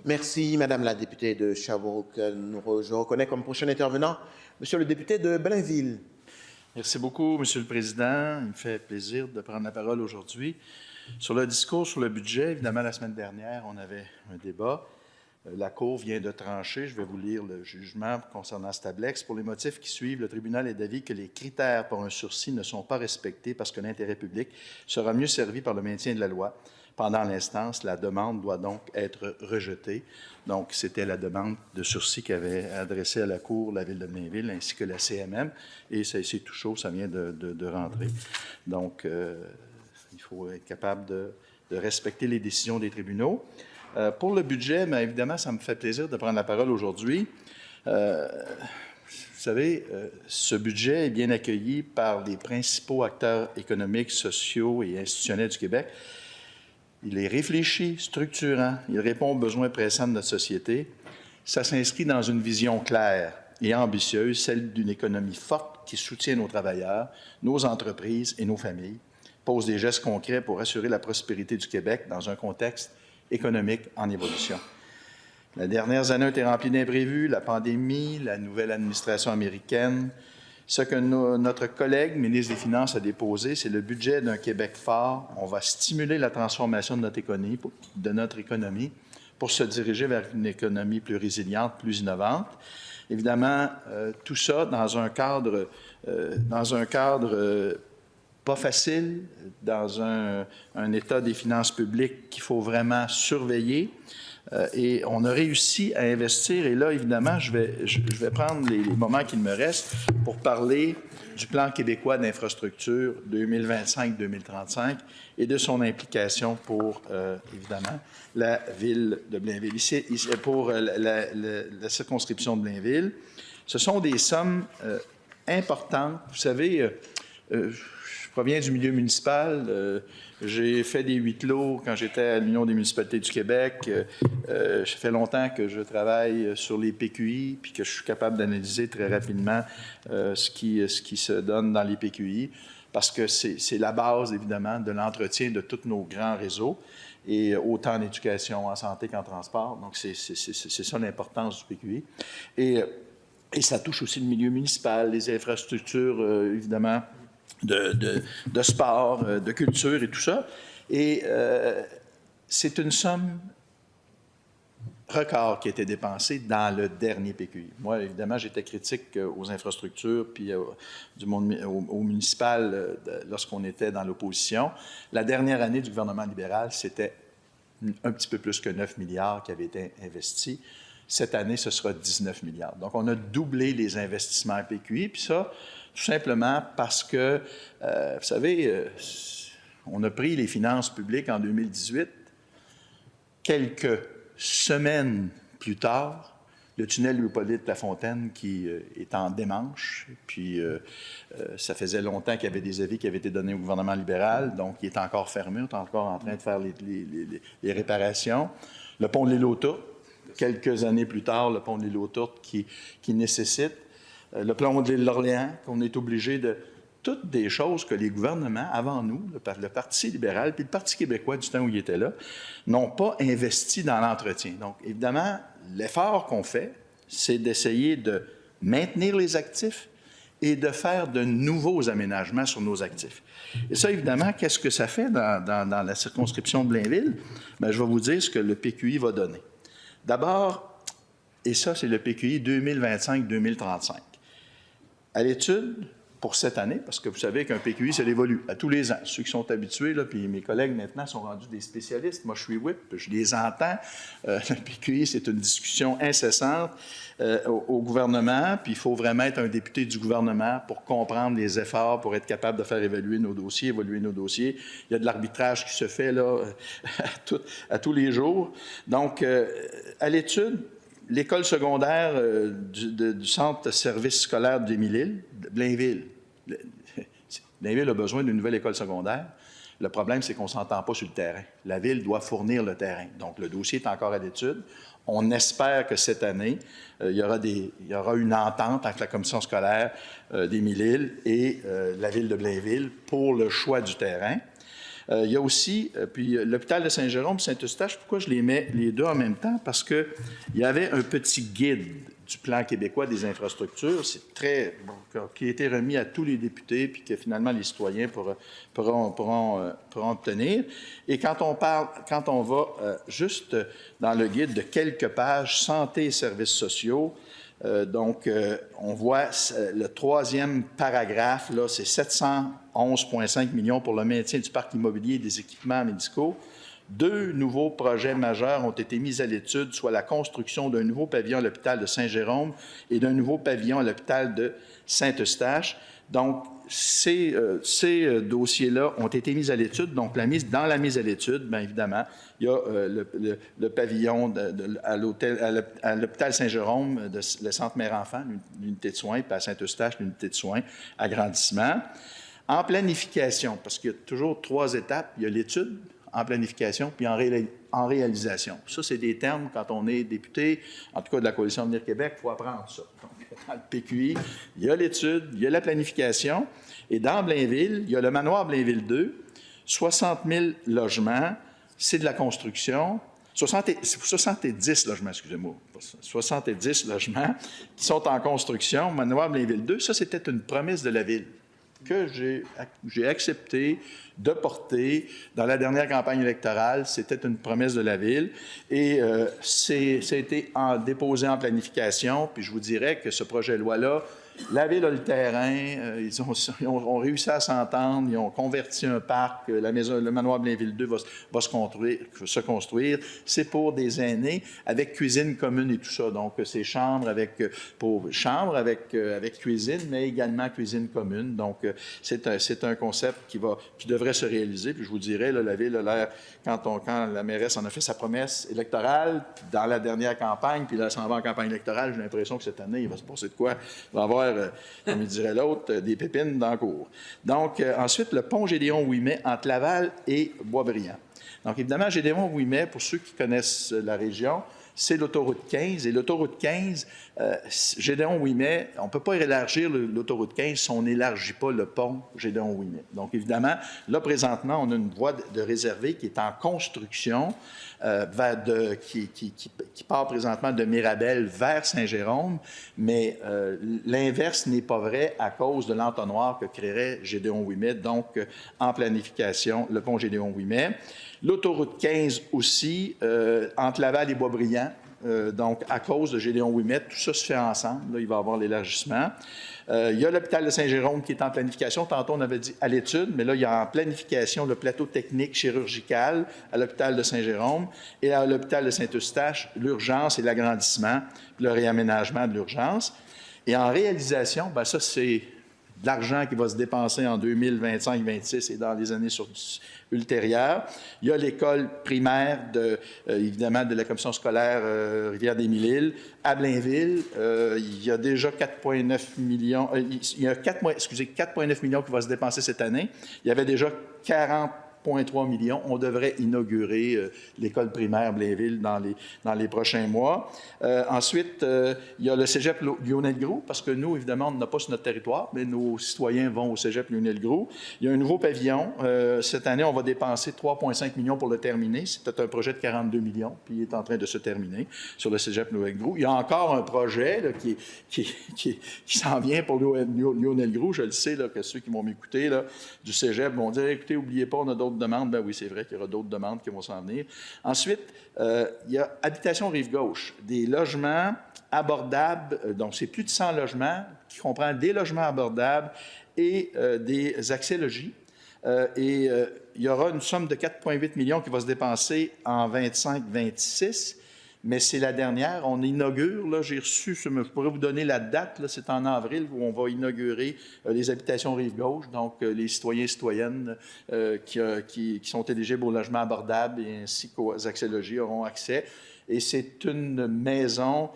Merci, Madame la députée de Sherbrooke. Je reconnais comme prochain intervenant Monsieur le député de Blainville. Merci beaucoup, Monsieur le Président. Il me fait plaisir de prendre la parole aujourd'hui. Sur le discours sur le budget, évidemment, la semaine dernière, on avait un débat. La Cour vient de trancher. Je vais vous lire le jugement concernant Stablex. Pour les motifs qui suivent, le tribunal est d'avis que les critères pour un sursis ne sont pas respectés parce que l'intérêt public sera mieux servi par le maintien de la loi. Pendant l'instance, la demande doit donc être rejetée. Donc, c'était la demande de sursis qu'avait adressée à la Cour la Ville de Blainville ainsi que la CMM. Et c'est tout chaud, ça vient de rentrer. Donc, il faut être capable de respecter les décisions des tribunaux. Pour le budget, bien évidemment, ça me fait plaisir de prendre la parole aujourd'hui. Vous savez, ce budget est bien accueilli par les principaux acteurs économiques, sociaux et institutionnels du Québec. Il est réfléchi, structurant, il répond aux besoins pressants de notre société. Ça s'inscrit dans une vision claire et ambitieuse, celle d'une économie forte qui soutient nos travailleurs, nos entreprises et nos familles, pose des gestes concrets pour assurer la prospérité du Québec dans un contexte économique en évolution. Les dernières années ont été remplies d'imprévus, la pandémie, la nouvelle administration américaine. Ce que notre collègue, ministre des Finances, a déposé, c'est le budget d'un Québec fort. On va stimuler la transformation de notre économie pour se diriger vers une économie plus résiliente, plus innovante. Évidemment, tout ça dans un cadre pas facile, dans un état des finances publiques qu'il faut vraiment surveiller. Et on a réussi à investir. Et là, évidemment, je vais prendre les moments qu'il me restent pour parler du plan québécois d'infrastructure 2025-2035 et de son implication pour, évidemment, la ville de Blainville. Ici pour la circonscription de Blainville. Ce sont des sommes importantes. Vous savez, je proviens du milieu municipal. J'ai fait des huis clos quand j'étais à l'Union des municipalités du Québec. Ça fait longtemps que je travaille sur les PQI puis que je suis capable d'analyser très rapidement ce qui se donne dans les PQI parce que c'est la base, évidemment, de l'entretien de tous nos grands réseaux et autant en éducation, en santé qu'en transport. Donc, c'est ça l'importance du PQI. Et ça touche aussi le milieu municipal, les infrastructures, évidemment, de sport, de culture et tout ça. Et c'est une somme record qui a été dépensée dans le dernier PQI. Moi, évidemment, j'étais critique aux infrastructures puis au municipal lorsqu'on était dans l'opposition. La dernière année du gouvernement libéral, c'était un petit peu plus que 9 milliards qui avaient été investis. Cette année, ce sera 19 milliards. Donc, on a doublé les investissements à PQI, puis ça, tout simplement parce que, vous savez, on a pris les finances publiques en 2018. Quelques semaines plus tard, le tunnel Louis-Hippolyte-Lafontaine qui est en démanche, puis ça faisait longtemps qu'il y avait des avis qui avaient été donnés au gouvernement libéral, donc il est encore fermé, on est encore en train de faire les réparations. Le pont de l'île aux Tourtes, quelques années plus tard, le pont de l'île aux Tourtes qui nécessite. Le pont de l'île d'Orléans, qu'on est obligé de... Toutes des choses que les gouvernements, avant nous, le Parti libéral puis le Parti québécois, du temps où il était là, n'ont pas investi dans l'entretien. Donc, évidemment, l'effort qu'on fait, c'est d'essayer de maintenir les actifs et de faire de nouveaux aménagements sur nos actifs. Et ça, évidemment, qu'est-ce que ça fait dans la circonscription de Blainville? Bien, je vais vous dire ce que le PQI va donner. D'abord, et ça, c'est le PQI 2025-2035. À l'étude, pour cette année, parce que vous savez qu'un PQI, ça évolue à tous les ans. Ceux qui sont habitués, là, puis mes collègues maintenant sont rendus des spécialistes. Moi, je suis whip, je les entends. Le PQI, c'est une discussion incessante au gouvernement, puis il faut vraiment être un député du gouvernement pour comprendre les efforts, pour être capable de faire évoluer nos dossiers. Il y a de l'arbitrage qui se fait là à tous les jours. Donc, à l'étude, l'école secondaire du centre service scolaire d'Émile-Île, Blainville. Blainville a besoin d'une nouvelle école secondaire. Le problème, c'est qu'on ne s'entend pas sur le terrain. La Ville doit fournir le terrain. Donc, le dossier est encore à l'étude. On espère que cette année, il y aura une entente entre la commission scolaire d'Émile-Île et la Ville de Blainville pour le choix du terrain. Il y a aussi, puis l'hôpital de Saint-Jérôme, Saint-Eustache, pourquoi je les mets les deux en même temps? Parce qu'il y avait un petit guide du plan québécois des infrastructures, c'est qui a été remis à tous les députés, puis que finalement les citoyens pourront obtenir. Et quand on va juste dans le guide de quelques pages, santé et services sociaux, on voit le troisième paragraphe, là, c'est 711,5 millions pour le maintien du parc immobilier et des équipements médicaux. 2 nouveaux projets majeurs ont été mis à l'étude, soit la construction d'un nouveau pavillon à l'hôpital de Saint-Jérôme et d'un nouveau pavillon à l'hôpital de Saint-Eustache. Donc, ces dossiers-là ont été mis à l'étude. Donc, dans la mise à l'étude, bien évidemment, il y a le pavillon à l'hôpital Saint-Jérôme, le centre mère-enfant, l'unité de soins, puis à Saint-Eustache, l'unité de soins, agrandissement. En planification, parce qu'il y a toujours 3 étapes, il y a l'étude, en planification, puis en réalisation. Ça, c'est des termes, quand on est député, en tout cas de la Coalition Avenir Québec, il faut apprendre ça. Donc, dans le PQI, il y a l'étude, il y a la planification, et dans Blainville, il y a le manoir Blainville 2, 60 000 logements, c'est de la construction, 70 logements, excusez-moi, 70 logements qui sont en construction, manoir Blainville 2, ça, c'était une promesse de la Ville que j'ai accepté de porter dans la dernière campagne électorale. C'était une promesse de la Ville et ça a été déposé en planification. Puis je vous dirais que ce projet de loi-là, la Ville a le terrain, ils ont réussi à s'entendre, ils ont converti un parc, le manoir Blainville 2 va se construire. C'est pour des aînés avec cuisine commune et tout ça. Donc, c'est chambre avec cuisine, mais également cuisine commune. Donc, c'est un concept qui devrait se réaliser. Puis je vous dirais, là, la Ville a l'air, quand la mairesse en a fait sa promesse électorale, dans la dernière campagne, puis là, elle s'en va en campagne électorale, j'ai l'impression que cette année, il va se passer de quoi? Il va y avoir, comme dirait l'autre, des pépines dans le cours. Donc, ensuite, le pont Gédéon-Ouimet entre Laval et Boisbriand. Donc, évidemment, Gédéon-Ouimet, pour ceux qui connaissent la région, c'est l'autoroute 15. Et l'autoroute 15, Gédéon-Ouimet, on ne peut pas élargir l'autoroute 15 si on n'élargit pas le pont Gédéon-Ouimet. Donc, évidemment, là, présentement, on a une voie de réservé qui est en construction, qui part présentement de Mirabel vers Saint-Jérôme, mais l'inverse n'est pas vrai à cause de l'entonnoir que créerait Gédéon-Ouimet, donc en planification, le pont Gédéon-Ouimet. L'autoroute 15 aussi, entre Laval et Boisbriand, donc à cause de Gédéon-Ouimet, tout ça se fait ensemble. Là, il va y avoir l'élargissement. Il y a l'hôpital de Saint-Jérôme qui est en planification. Tantôt, on avait dit à l'étude, mais là, il y a en planification le plateau technique chirurgical à l'hôpital de Saint-Jérôme et à l'hôpital de Saint-Eustache, l'urgence et l'agrandissement, le réaménagement de l'urgence. Et en réalisation, bien, ça, c'est de l'argent qui va se dépenser en 2025-26 et dans les années ultérieures. Il y a l'école primaire, évidemment, de la commission scolaire Rivière-des-Mille-Îles à Blainville. Il y a déjà 4,9 millions, il y a 4,9 millions qui vont se dépenser cette année. Il y avait déjà 40,3 millions. On devrait inaugurer l'école primaire Blainville dans les prochains mois. Ensuite, il y a le cégep Lionel-Groux, parce que nous, évidemment, on n'a pas sur notre territoire, mais nos citoyens vont au cégep Lionel-Groux. Il y a un nouveau pavillon. Cette année, on va dépenser 3,5 millions pour le terminer. C'était un projet de 42 millions, puis il est en train de se terminer sur le cégep Lionel-Groux. Il y a encore un projet là, qui s'en vient pour Lionel-Groux. Je le sais, là, que ceux qui vont m'écouter là, du cégep vont dire, écoutez, n'oubliez pas, on a d'autres demandes. Ben oui, c'est vrai qu'il y aura d'autres demandes qui vont s'en venir. Ensuite, il y a Habitation Rive-Gauche, des logements abordables, donc c'est plus de 100 logements, qui comprend des logements abordables et des accès logis. Il y aura une somme de 4,8 millions qui va se dépenser en 25-26, mais c'est la dernière. On inaugure, là, j'ai reçu, je pourrais vous donner la date, là, c'est en avril où on va inaugurer les habitations Rive-Gauche, donc les citoyens et citoyennes qui sont éligibles au logement abordable et ainsi qu'aux accès logis auront accès. Et c'est une maison,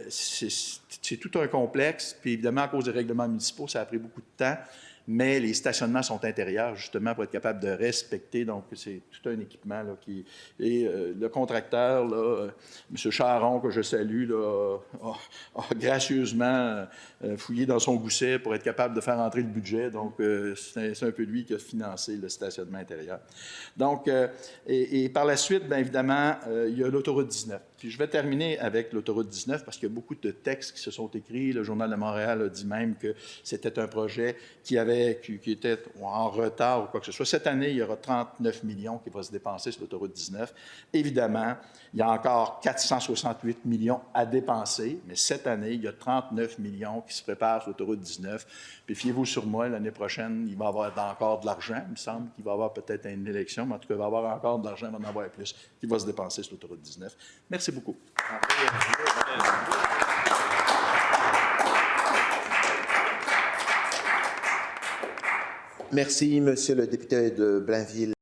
c'est tout un complexe, puis évidemment, à cause des règlements municipaux, ça a pris beaucoup de temps. mais les stationnements sont intérieurs, justement, pour être capable de respecter. Donc, c'est tout un équipement là, qui... Et le contracteur, là, M. Charon, que je salue, là, a gracieusement fouillé dans son gousset pour être capable de faire entrer le budget. Donc, c'est un peu lui qui a financé le stationnement intérieur. Donc, et par la suite, bien évidemment, il y a l'autoroute 19. Puis je vais terminer avec l'autoroute 19 parce qu'il y a beaucoup de textes qui se sont écrits. Le Journal de Montréal a dit même que c'était un projet qui était en retard ou quoi que ce soit. Cette année, il y aura 39 millions qui vont se dépenser sur l'autoroute 19. Évidemment, il y a encore 468 millions à dépenser, mais cette année, il y a 39 millions qui se préparent sur l'autoroute 19. Puis fiez-vous sur moi, l'année prochaine, il va y avoir encore de l'argent. Il me semble qu'il va y avoir peut-être une élection, mais en tout cas, il va y avoir encore de l'argent, il va en avoir plus, qui va se dépenser sur l'autoroute 19. Merci beaucoup. Merci, Monsieur le député de Blainville.